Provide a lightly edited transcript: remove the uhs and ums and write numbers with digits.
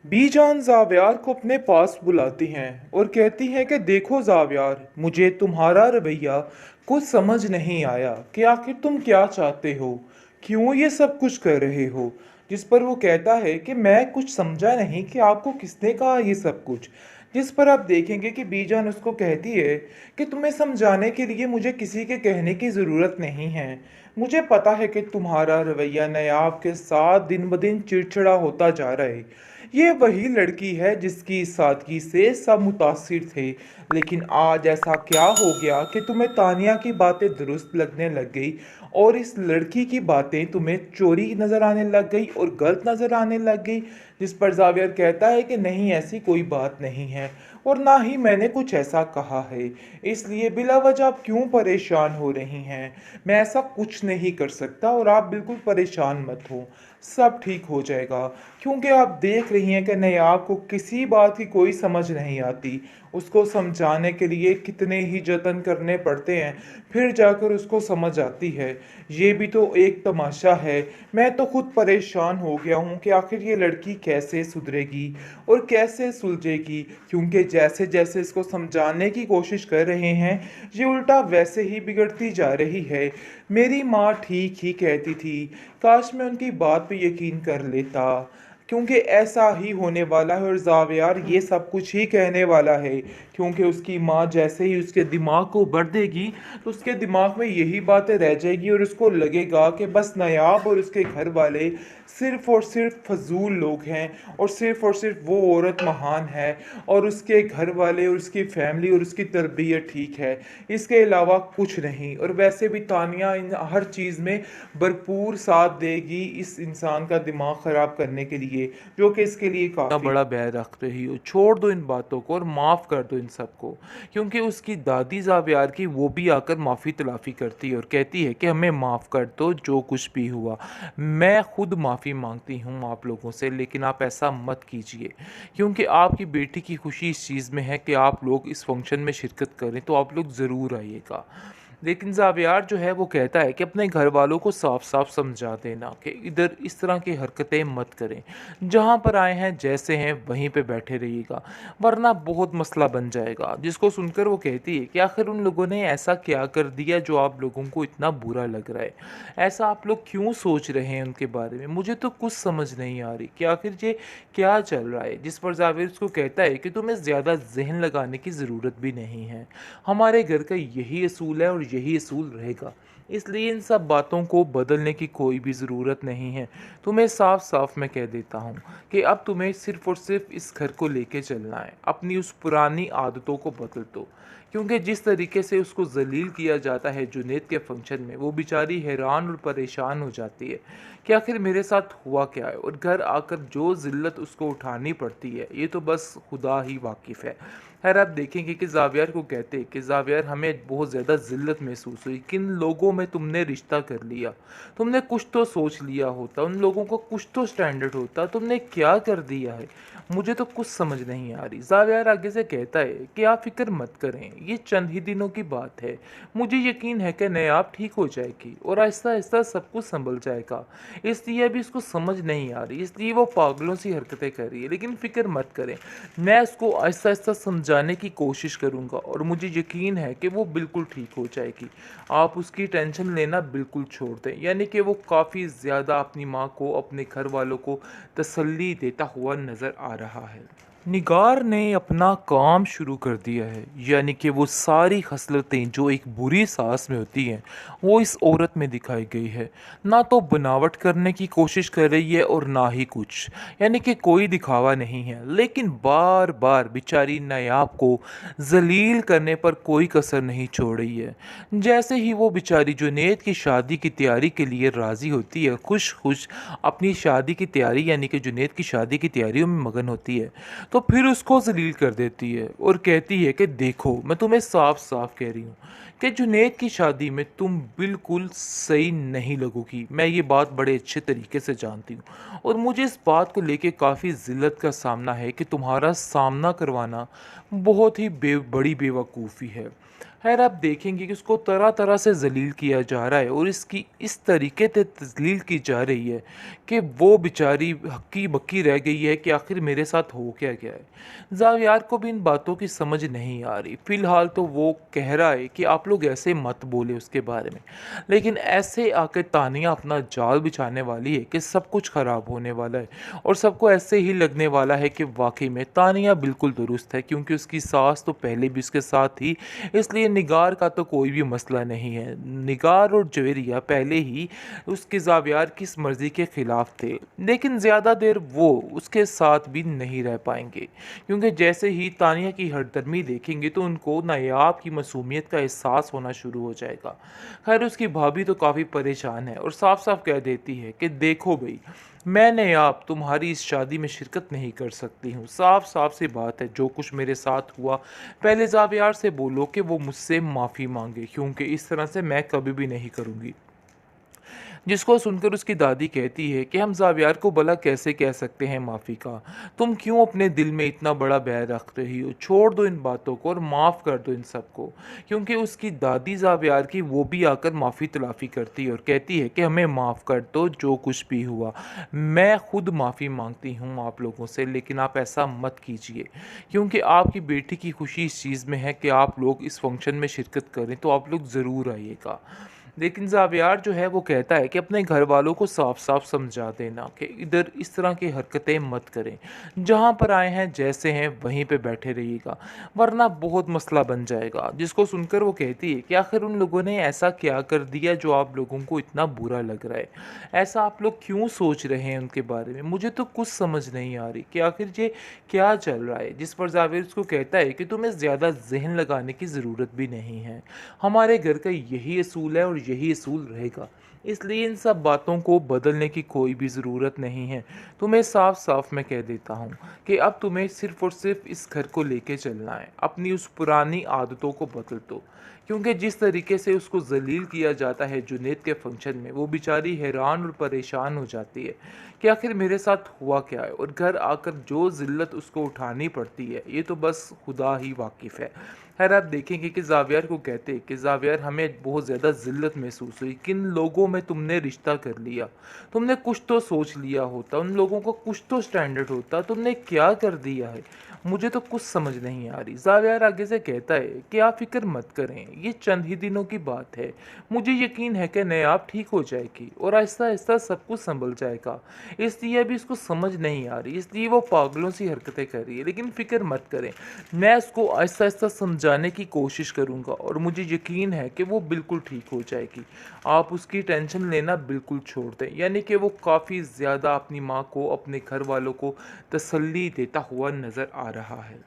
बीजान जावियार को अपने पास बुलाती हैं और कहती हैं कि देखो जावियार, मुझे तुम्हारा रवैया कुछ समझ नहीं आया कि आखिर तुम क्या चाहते हो, क्यों ये सब कुछ कर रहे हो। जिस पर वो कहता है कि मैं कुछ समझा नहीं कि आपको किसने कहा ये सब कुछ। जिस पर आप देखेंगे कि बीजान उसको कहती है कि तुम्हें समझाने के लिए मुझे किसी के कहने की ज़रूरत नहीं है। मुझे पता है कि तुम्हारा रवैया नायाब के साथ दिन ब दिन चिड़चिड़ा होता जा रहा है। ये वही लड़की है जिसकी सादगी से सब मुतासिर थे, लेकिन आज ऐसा क्या हो गया कि तुम्हें तानिया की बातें दुरुस्त लगने लग गई और इस लड़की की बातें तुम्हें चोरी नज़र आने लग गई और गलत नज़र आने लग गई। जिस पर जावियर कहता है कि नहीं, ऐसी कोई बात नहीं है और ना ही मैंने कुछ ऐसा कहा है, इसलिए बिला वजह आप क्यों परेशान हो रही हैं। मैं ऐसा कुछ नहीं कर सकता और आप बिल्कुल परेशान मत हो, सब ठीक हो जाएगा। क्योंकि आप देख रही हैं कि नयाब को किसी बात की कोई समझ नहीं आती। उसको समझाने के लिए कितने ही जतन करने पड़ते हैं, फिर जाकर उसको समझ आती है। ये भी तो एक तमाशा है। मैं तो खुद परेशान हो गया हूँ कि आखिर ये लड़की कैसे सुधरेगी और कैसे सुलझेगी, क्योंकि जैसे जैसे इसको समझाने की कोशिश कर रहे हैं, ये उल्टा वैसे ही बिगड़ती जा रही है। मेरी माँ ठीक ही कहती थी, काश मैं उनकी बात पे यकीन कर लेता, क्योंकि ऐसा ही होने वाला है और जावियार ये सब कुछ ही कहने वाला है। क्योंकि उसकी माँ जैसे ही उसके दिमाग को भर देगी, तो उसके दिमाग में यही बातें रह जाएगी और उसको लगेगा कि बस नायाब और उसके घर वाले सिर्फ और सिर्फ फजूल लोग हैं और सिर्फ वो औरत महान है और उसके घर वाले और उसकी फैमिली और उसकी तरबियत ठीक है, इसके अलावा कुछ नहीं। और वैसे भी तानिया इन हर चीज़ में भरपूर साथ देगी इस इंसान का दिमाग ख़राब करने के लिए, जो कि इसके लिए इतना काफ़ी। बड़ा बैर रख रही हो, छोड़ दो इन बातों को और माफ़ कर दो इन सबको। क्योंकि उसकी दादी ज़ावियार की वो भी आकर माफ़ी तलाफ़ी करती है और कहती है कि हमें माफ़ कर दो, जो कुछ भी हुआ मैं खुद माफ़ी मांगती हूँ आप लोगों से, लेकिन आप ऐसा मत कीजिए। क्योंकि आपकी बेटी की खुशी इस चीज़ में है कि आप लोग इस फंक्शन में शिरकत करें, तो आप लोग ज़रूर आइएगा। लेकिन ज़ावियार जो है वो कहता है कि अपने घर वालों को साफ साफ समझा देना कि इधर इस तरह की हरकतें मत करें, जहाँ पर आए हैं जैसे हैं वहीं पे बैठे रहिएगा, वरना बहुत मसला बन जाएगा। जिसको सुनकर वो कहती है कि आखिर उन लोगों ने ऐसा क्या कर दिया जो आप लोगों को इतना बुरा लग रहा है, ऐसा आप लोग क्यों सोच रहे हैं उनके बारे में, मुझे तो कुछ समझ नहीं आ रही कि आखिर ये क्या चल रहा है। जिस पर जावेद उसको कहता है कि तुम्हें ज़्यादा जहन लगाने की ज़रूरत भी नहीं है, हमारे घर का यही असूल है और यही असूल रहेगा, इसलिए इन सब बातों को बदलने की कोई भी ज़रूरत नहीं है। तुम्हें साफ साफ मैं कह देता हूँ कि अब तुम्हें सिर्फ़ और सिर्फ इस घर को लेके चलना है, अपनी उस पुरानी आदतों को बदल दो। क्योंकि जिस तरीके से उसको जलील किया जाता है जुनेद के फंक्शन में, वो बेचारी हैरान और परेशान हो जाती है कि आखिर मेरे साथ हुआ क्या है, और घर आकर जो ज़िल्लत उसको उठानी पड़ती है ये तो बस खुदा ही वाकिफ़ है। खैर आप देखेंगे कि जावियर को कहते हैं कि जावियर, हमें बहुत ज़्यादा ज़िल्लत महसूस हुई, किन लोगों में तुमने रिश्ता कर लिया, तुमने कुछ तो सोच लिया होता, उन लोगों को कुछ तो स्टैंडर्ड होता, तुमने क्या कर दिया है, मुझे तो कुछ समझ नहीं आ रही। जावियर आगे से कहता है कि आप फिक्र मत करें, ये चंद ही दिनों की बात है, मुझे यकीन है कि नयाब ठीक हो जाएगी और आहिस्ता आहिस्ता सब कुछ संभल जाएगा। इसलिए अभी इसको समझ नहीं आ रही, इसलिए वो पागलों सी हरकतें कर रही है, लेकिन फिक्र मत करें, मैं उसको आहिस्ता आहिस्ता समझाने की कोशिश करूँगा और मुझे यकीन है कि वो बिल्कुल ठीक हो जाएगी। आप उसकी टेंशन लेना बिल्कुल छोड़ दें। यानी कि वो काफ़ी ज़्यादा अपनी माँ को, अपने घर वालों को तसल्ली देता हुआ नज़र आ रहा है। निगार ने अपना काम शुरू कर दिया है, यानी कि वो सारी खसलतें जो एक बुरी सास में होती हैं वो इस औरत में दिखाई गई है। ना तो बनावट करने की कोशिश कर रही है और ना ही कुछ, यानी कि कोई दिखावा नहीं है, लेकिन बार बार बेचारी नायाब को जलील करने पर कोई कसर नहीं छोड़ रही है। जैसे ही वो बेचारी जुनैद की शादी की तैयारी के लिए राज़ी होती है, खुश खुश अपनी शादी की तैयारी यानी कि जुनैद की शादी की तैयारियों में मगन होती है, तो फिर उसको जलील कर देती है और कहती है कि देखो, मैं तुम्हें साफ साफ कह रही हूँ कि जुनैद की शादी में तुम बिल्कुल सही नहीं लगोगी, मैं ये बात बड़े अच्छे तरीके से जानती हूँ और मुझे इस बात को लेके काफ़ी ज़िल्लत का सामना है कि तुम्हारा सामना करवाना बहुत ही बड़ी बेवकूफ़ी है। खैर आप देखेंगे कि उसको तरह तरह से जलील किया जा रहा है और इसकी इस तरीके से तजलील की जा रही है कि वो बेचारी हक्की बक्की रह गई है कि आखिर मेरे साथ हो क्या गया है। जावियार को भी इन बातों की समझ नहीं आ रही। फिलहाल तो वो कह रहा है कि आप लोग ऐसे मत बोले उसके बारे में, लेकिन ऐसे आके तानिया अपना जाल बिछाने वाली है कि सब कुछ खराब होने वाला है और सबको ऐसे ही लगने वाला है कि वाकई में तानिया बिल्कुल दुरुस्त है, क्योंकि उसकी सास तो पहले भी उसके साथ थी। इसलिए निगार का तो कोई भी मसला नहीं है। निगार और जवेरिया पहले ही उसके जावियार की इस मर्जी के खिलाफ थे, लेकिन ज़्यादा देर वो उसके साथ भी नहीं रह पाएंगे, क्योंकि जैसे ही तानिया की हरदर्मी देखेंगे तो उनको नायाब की मासूमियत का एहसास होना शुरू हो जाएगा। खैर उसकी भाभी तो काफ़ी परेशान है और साफ साफ कह देती है कि देखो भाई, मैंने आप तुम्हारी इस शादी में शिरकत नहीं कर सकती हूँ। साफ साफ सी बात है, जो कुछ मेरे साथ हुआ पहले जावियार से बोलो कि वो मुझसे माफ़ी मांगे, क्योंकि इस तरह से मैं कभी भी नहीं करूँगी। जिसको सुनकर उसकी दादी कहती है कि हम जावियार को भला कैसे कह सकते हैं माफ़ी का। तुम क्यों अपने दिल में इतना बड़ा बैर रख रही हो? छोड़ दो इन बातों को और माफ़ कर दो इन सबको। क्योंकि उसकी दादी जावियार की वो भी आकर माफ़ी तलाफ़ी करती है और कहती है कि हमें माफ़ कर दो, जो कुछ भी हुआ मैं खुद माफ़ी मांगती हूँ आप लोगों से, लेकिन आप ऐसा मत कीजिए, क्योंकि आपकी बेटी की खुशी इस चीज़ में है कि आप लोग इस फंक्शन में शिरकत करें, तो आप लोग ज़रूर आइएगा। लेकिन ज़ावियार जो है वो कहता है कि अपने घर वालों को साफ साफ समझा देना कि इधर इस तरह की हरकतें मत करें, जहाँ पर आए हैं जैसे हैं वहीं पे बैठे रहिएगा, वरना बहुत मसला बन जाएगा। जिसको सुनकर वो कहती है कि आखिर उन लोगों ने ऐसा क्या कर दिया जो आप लोगों को इतना बुरा लग रहा है? ऐसा आप लोग क्यों सोच रहे हैं उनके बारे में? मुझे तो कुछ समझ नहीं आ रही कि आखिर ये क्या चल रहा है। जिस पर जावेद उसको कहता है कि तुम्हें ज़्यादा जहन लगाने की ज़रूरत भी नहीं है, हमारे घर का यही असूल है और यही असूल रहेगा, इसलिए इन सब बातों को बदलने की कोई भी ज़रूरत नहीं है। तुम्हें साफ साफ मैं कह देता हूँ कि अब तुम्हें सिर्फ़ और सिर्फ इस घर को लेके चलना है, अपनी उस पुरानी आदतों को बदल दो। क्योंकि जिस तरीके से उसको जलील किया जाता है जुनैद के फंक्शन में, वो बेचारी हैरान और परेशान हो जाती है कि आखिर मेरे साथ हुआ क्या है, और घर आकर जो ज़िल्लत उसको उठानी पड़ती है ये तो बस खुदा ही वाकिफ़ है। खैर आप देखेंगे कि जावियर को कहते कि जावियर, हमें बहुत ज़्यादा ज़िल्लत महसूस हुई, किन लोगों में तुमने रिश्ता कर लिया, तुमने कुछ तो सोच लिया होता, उन लोगों को कुछ तो स्टैंडर्ड होता, तुमने क्या कर दिया है, मुझे तो कुछ समझ नहीं आ रही। जावियर आगे से कहता है कि आप फिक्र मत करें, ये चंद ही दिनों की बात है, मुझे यकीन है कि नए आप ठीक हो जाएगी और आहिस्ता आहिस्ता सब कुछ संभल जाएगा। इसलिए अभी इसको समझ नहीं आ रही, इसलिए वो पागलों सी हरकतें कर रही है, लेकिन फिक्र मत करें, मैं उसको आहिस्ता आहिस्ता समझाने की कोशिश करूँगा और मुझे यकीन है कि वो बिल्कुल ठीक हो जाएगी। आप उसकी टेंशन लेना बिल्कुल छोड़ दें। यानी कि वो काफ़ी ज़्यादा अपनी माँ को, अपने घर वालों को तसल्ली देता हुआ नज़र आ रहा है।